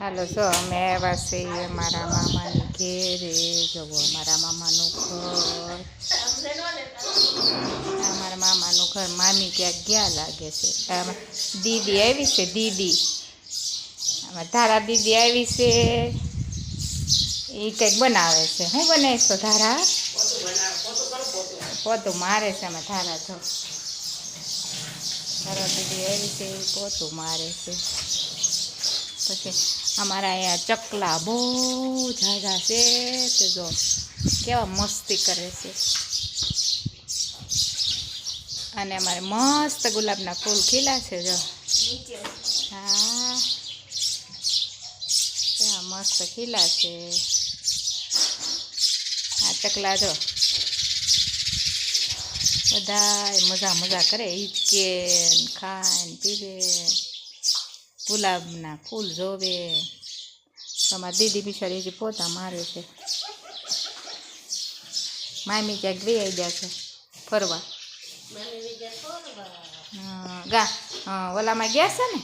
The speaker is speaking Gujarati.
હાલો જો અમે આવ્યા છીએ મારા મામાની ઘેરે. જવો મારા મામાનું ઘર, મારા મામાનું ઘર. મામી ક્યાંક ગયા લાગે છે. દીદી આવી છે, દીદી ધારા દીદી આવી છે. એ કંઈક બનાવે છે. શું બનાવીશ તો ધારા? પોતું મારે છે. અમે ધારા જો ધારા દીદી આવી છે, પોતું મારે છે. પછી અમારા અહીંયા ચકલા બહુ ઝાઝા છે. તે જો કેવા મસ્તી કરે છે. અને અમારે મસ્ત ગુલાબના ફૂલ ખીલા છે. જો હા, કેવા મસ્ત ખીલા છે. આ ચકલા જો બધા મજા કરે, હિચકે ખાય ને પીવે, ગુલાબના ફૂલ જોવે. તમારી દીદી બિચારી હજી પોતા મારે છે. મામી ક્યાંક વહી ગયા છે ફરવા. ઓલામાં ગયા છે ને.